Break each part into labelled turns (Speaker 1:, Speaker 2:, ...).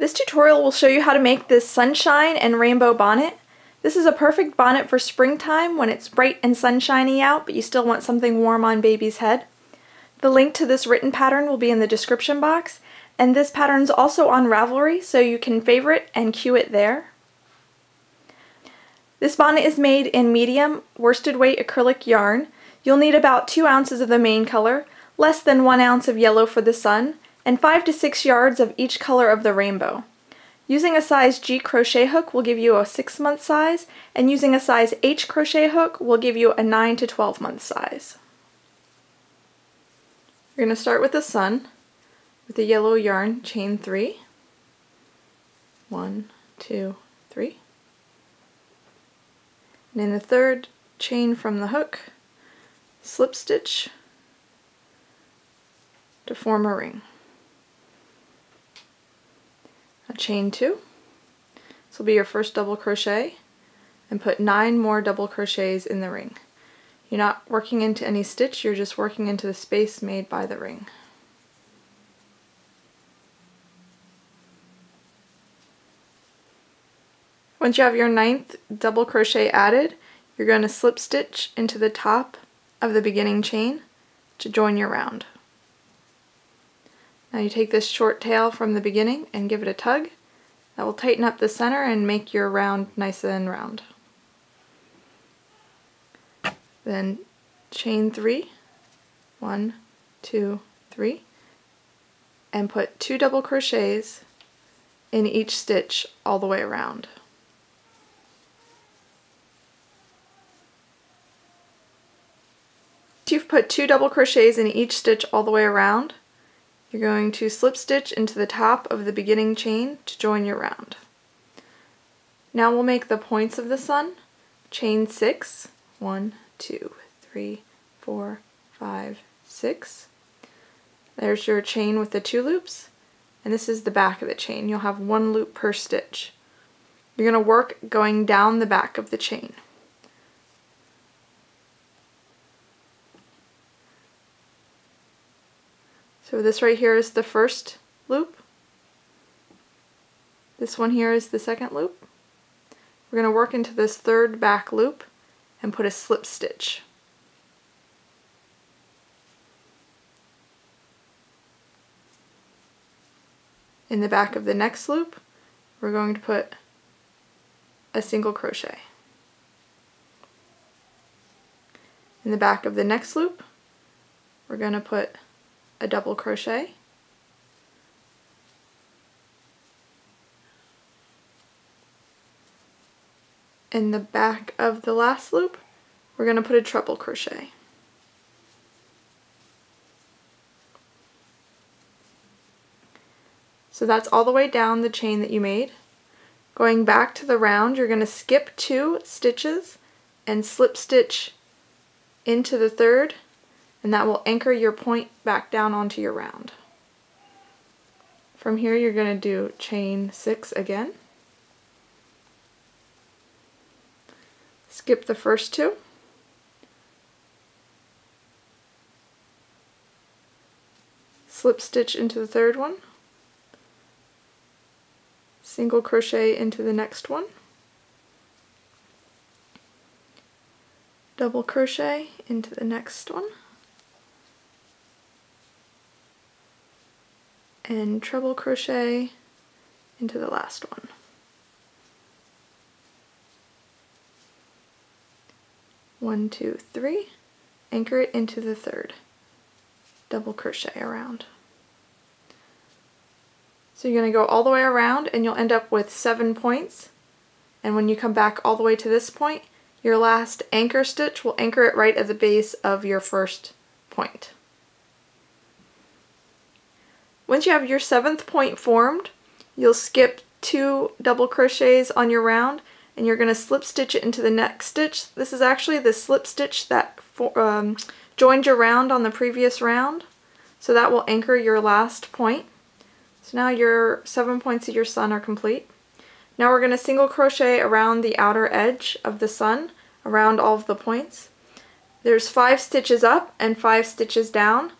Speaker 1: This tutorial will show you how to make this sunshine and rainbow bonnet. This is a perfect bonnet for springtime when it's bright and sunshiny out, but you still want something warm on baby's head. The link to this written pattern will be in the description box, and this pattern's also on Ravelry, so you can favorite and queue it there. This bonnet is made in medium worsted weight acrylic yarn. You'll need about 2 ounces of the main color, less than 1 ounce of yellow for the sun, and 5 to 6 yards of each color of the rainbow. Using a size G crochet hook will give you a 6-month size, and using a size H crochet hook will give you a 9 to 12-month size. You're going to start with the sun with the yellow yarn, chain 3. 1, 2, 3. And in the third chain from the hook, slip stitch to form a ring. Now chain 2. This will be your first double crochet, and put 9 more double crochets in the ring. You're not working into any stitch, you're just working into the space made by the ring. Once you have your 9th double crochet added, you're going to slip stitch into the top of the beginning chain to join your round. Now you take this short tail from the beginning and give it a tug. That will tighten up the center and make your round nice and round. Then chain 3, 1, 2, 3, and put 2 double crochets in each stitch all the way around. Once you've put 2 double crochets in each stitch all the way around, you're going to slip stitch into the top of the beginning chain to join your round. Now we'll make the points of the sun. Chain 6, 1, 2, 3, 4, 5, 6. There's your chain with the 2 loops, and this is the back of the chain. You'll have 1 loop per stitch. You're going to work going down the back of the chain. So this right here is the first loop. This one here is the second loop. We're going to work into this third back loop and put a slip stitch. In the back of the next loop, we're going to put a single crochet. In the back of the next loop, we're going to put a double crochet. In the back of the last loop, we're going to put a treble crochet. So that's all the way down the chain that you made. Going back to the round, you're going to skip 2 stitches and slip stitch into the third, and that will anchor your point back down onto your round. From here you're going to do chain 6 again. Skip the first 2. Slip stitch into the third one. Single crochet into the next one. Double crochet into the next one. And treble crochet into the last one. One, 2, 3. Anchor it into the third. Double crochet around. So you're going to go all the way around and you'll end up with 7 points. And when you come back all the way to this point, your last anchor stitch will anchor it right at the base of your first point. Once you have your 7th point formed, you'll skip 2 double crochets on your round, and you're going to slip stitch it into the next stitch. This is actually the slip stitch that joined your round on the previous round, so that will anchor your last point. So now your 7 points of your sun are complete. Now we're going to single crochet around the outer edge of the sun, around all of the points. There's 5 stitches up and 5 stitches down.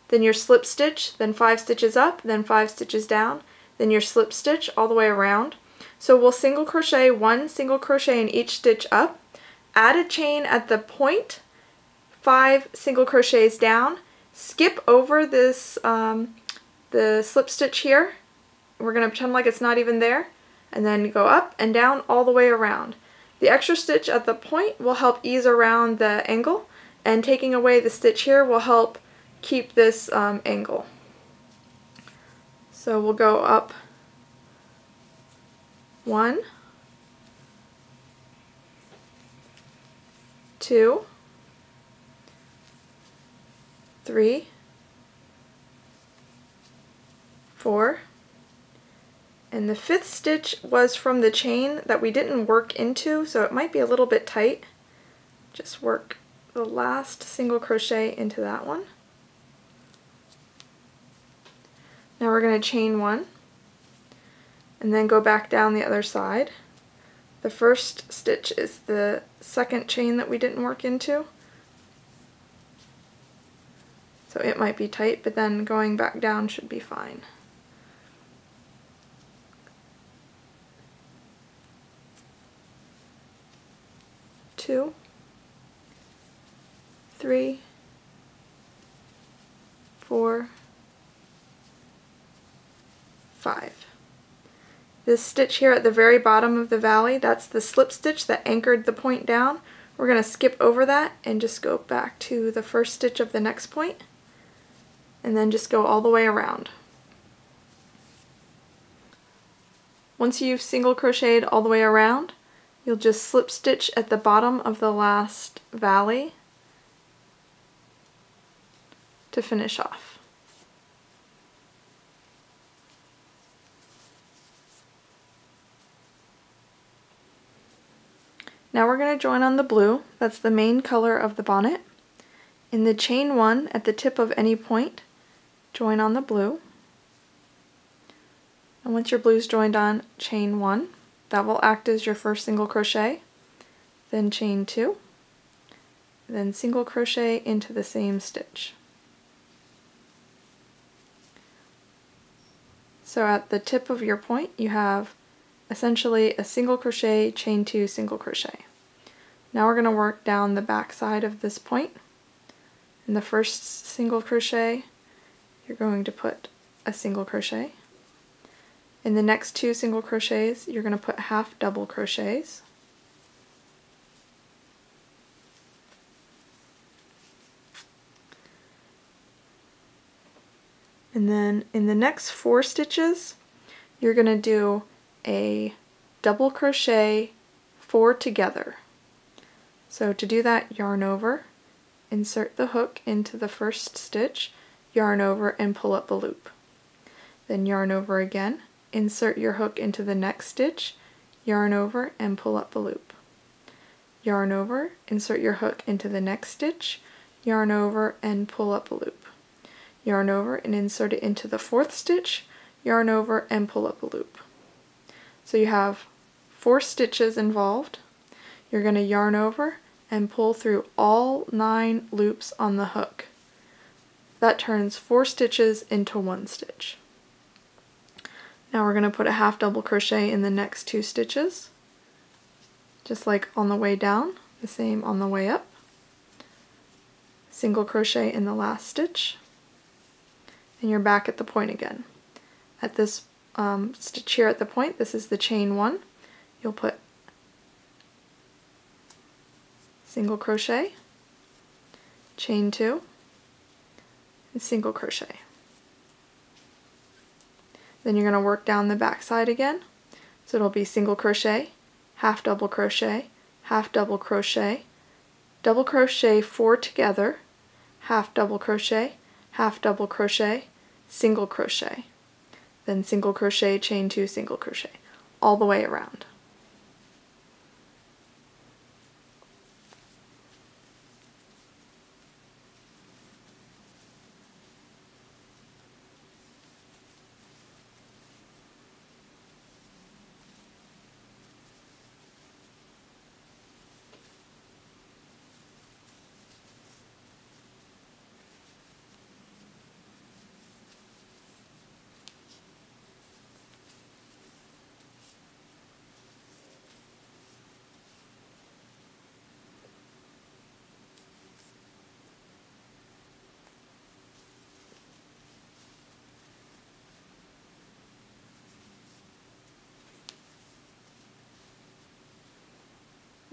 Speaker 1: Then your slip stitch, then 5 stitches up, then 5 stitches down, then your slip stitch all the way around. So we'll single crochet 1 single crochet in each stitch up, add a chain at the point, 5 single crochets down, skip over this the slip stitch here. We're going to pretend like it's not even there, and then go up and down all the way around. The extra stitch at the point will help ease around the angle, and taking away the stitch here will help keep this angle. So we'll go up 1, 2, 3, 4, and the 5th stitch was from the chain that we didn't work into, so it might be a little bit tight. Just work the last single crochet into that one. Now we're going to chain 1 and then go back down the other side. The first stitch is the 2nd chain that we didn't work into, so it might be tight, but then going back down should be fine. Two, 3, 4, 5. This stitch here at the very bottom of the valley, that's the slip stitch that anchored the point down. We're going to skip over that and just go back to the first stitch of the next point, and then just go all the way around. Once you've single crocheted all the way around, you'll just slip stitch at the bottom of the last valley to finish off. Now we're going to join on the blue. That's the main color of the bonnet. In the chain 1 at the tip of any point, join on the blue. And once your blue's joined on, chain 1. That will act as your first single crochet. Then chain 2. Then single crochet into the same stitch. So at the tip of your point you have essentially a single crochet, chain 2, single crochet. Now we're going to work down the back side of this point. In the first single crochet you're going to put a single crochet. In the next 2 single crochets you're going to put half double crochets. And then in the next 4 stitches you're going to do a double crochet 4 together. So to do that, yarn over, insert the hook into the first stitch, yarn over and pull up a loop. Then yarn over again, insert your hook into the next stitch, yarn over and pull up a loop. Yarn over, insert your hook into the next stitch, yarn over and pull up a loop. Yarn over and insert it into the 4th stitch, yarn over and pull up a loop. So you have 4 stitches involved. You're going to yarn over and pull through all 9 loops on the hook. That turns 4 stitches into 1 stitch. Now we're going to put a half double crochet in the next 2 stitches, just like on the way down, the same on the way up. Single crochet in the last stitch, and you're back at the point again. At this stitch here at the point, this is the chain 1, you'll put single crochet, chain 2, and single crochet. Then you're going to work down the back side again, so it'll be single crochet, half double crochet, 4 together, half double crochet, single crochet, then single crochet, chain 2, single crochet, all the way around.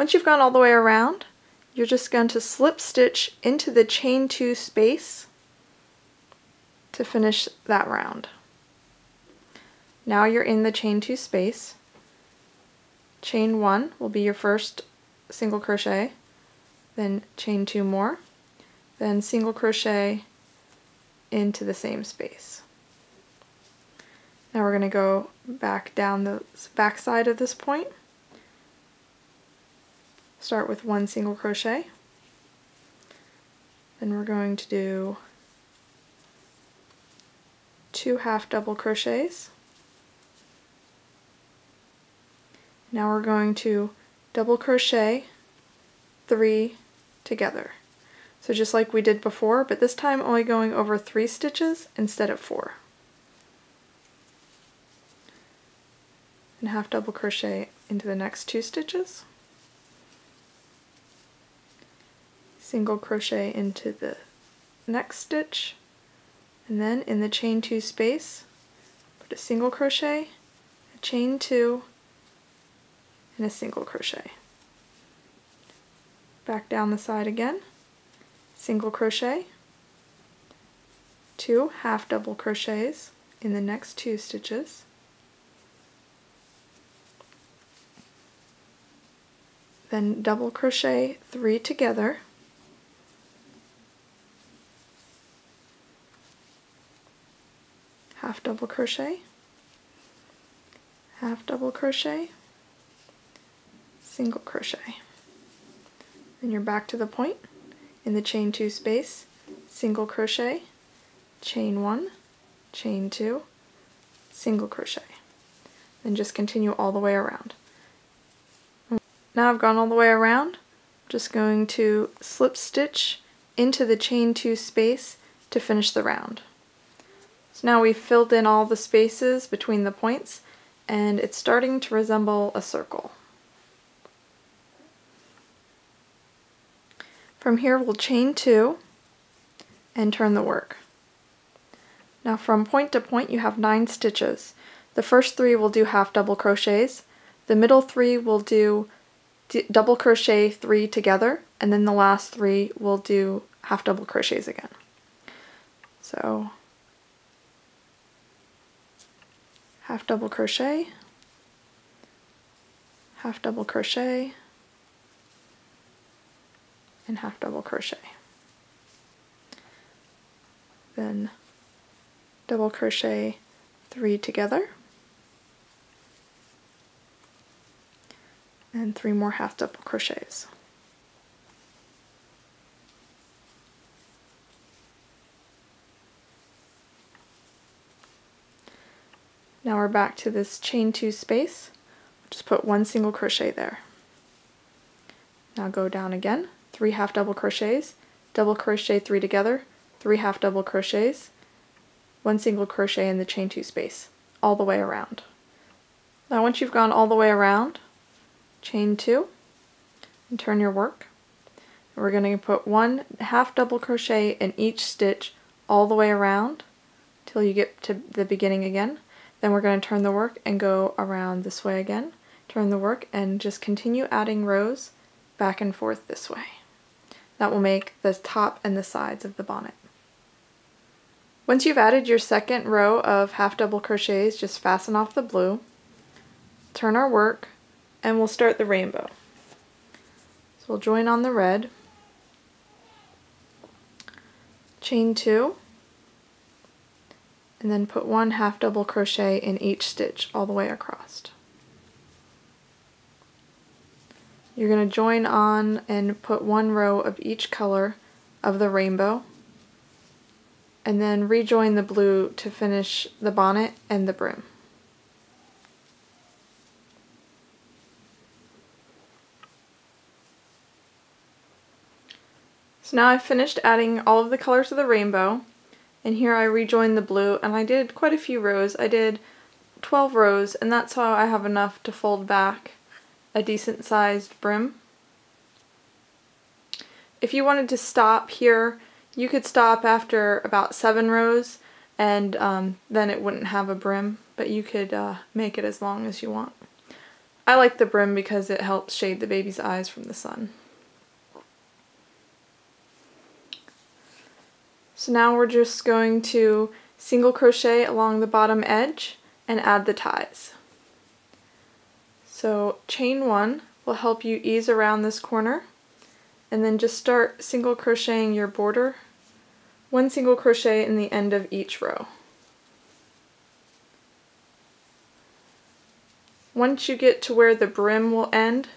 Speaker 1: Once you've gone all the way around, you're just going to slip stitch into the chain 2 space to finish that round. Now you're in the chain 2 space. Chain 1 will be your first single crochet, then chain 2 more, then single crochet into the same space. Now we're going to go back down the back side of this point. Start with 1 single crochet. Then we're going to do 2 half double crochets. Now we're going to double crochet 3 together. So just like we did before, but this time only going over 3 stitches instead of 4. And half double crochet into the next 2 stitches. Single crochet into the next stitch, and then in the chain 2 space, put a single crochet, a chain 2, and a single crochet. Back down the side again, single crochet, 2 half double crochets in the next 2 stitches, then double crochet 3 together, half double crochet, half double crochet, single crochet. Then you're back to the point in the chain 2 space, single crochet, chain 1, chain 2, single crochet. Then just continue all the way around. Now I've gone all the way around, I'm just going to slip stitch into the chain 2 space to finish the round. So now we've filled in all the spaces between the points, and it's starting to resemble a circle. From here we'll chain 2 and turn the work. Now from point to point you have 9 stitches. The first 3 will do half double crochets, the middle 3 will do double crochet 3 together, and then the last 3 will do half double crochets again. So half double crochet, half double crochet, and half double crochet. Then double crochet 3 together, and 3 more half double crochets. Now we're back to this chain 2 space. Just put 1 single crochet there. Now go down again, 3 half double crochets, double crochet 3 together, 3 half double crochets, 1 single crochet in the chain 2 space, all the way around. Now once you've gone all the way around, chain 2 and turn your work. And we're going to put 1 half double crochet in each stitch all the way around till you get to the beginning again. Then we're going to turn the work and go around this way again, turn the work, and just continue adding rows back and forth this way. That will make the top and the sides of the bonnet. Once you've added your second row of half double crochets, just fasten off the blue, turn our work, and we'll start the rainbow. So we'll join on the red, chain 2, and then put 1 half double crochet in each stitch all the way across. You're going to join on and put 1 row of each color of the rainbow, and then rejoin the blue to finish the bonnet and the brim. So now I've finished adding all of the colors of the rainbow, and here I rejoined the blue, and I did quite a few rows. I did 12 rows, and that's how I have enough to fold back a decent sized brim. If you wanted to stop here, you could stop after about 7 rows, and then it wouldn't have a brim, but you could make it as long as you want. I like the brim because it helps shade the baby's eyes from the sun. So now we're just going to single crochet along the bottom edge and add the ties. So chain 1 will help you ease around this corner, and then just start single crocheting your border, 1 single crochet in the end of each row. Once you get to where the brim will end,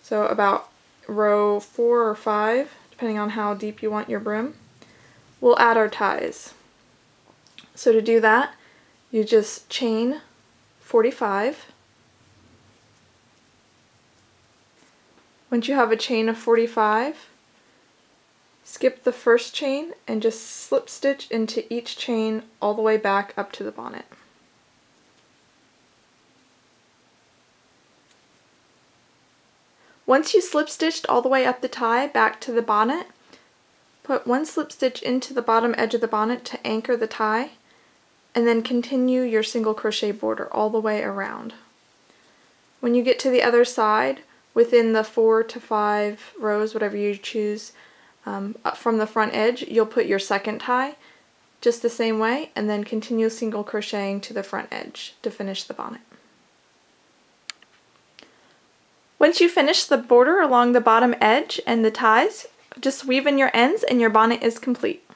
Speaker 1: so about row 4 or 5, depending on how deep you want your brim, we'll add our ties. So to do that, you just chain 45. Once you have a chain of 45, skip the first chain and just slip stitch into each chain all the way back up to the bonnet. Once you slip stitched all the way up the tie back to the bonnet, put 1 slip stitch into the bottom edge of the bonnet to anchor the tie, and then continue your single crochet border all the way around. When you get to the other side, within the 4 to 5 rows, whatever you choose, from the front edge, you'll put your second tie just the same way, and then continue single crocheting to the front edge to finish the bonnet. Once you finish the border along the bottom edge and the ties, just weave in your ends and your bonnet is complete.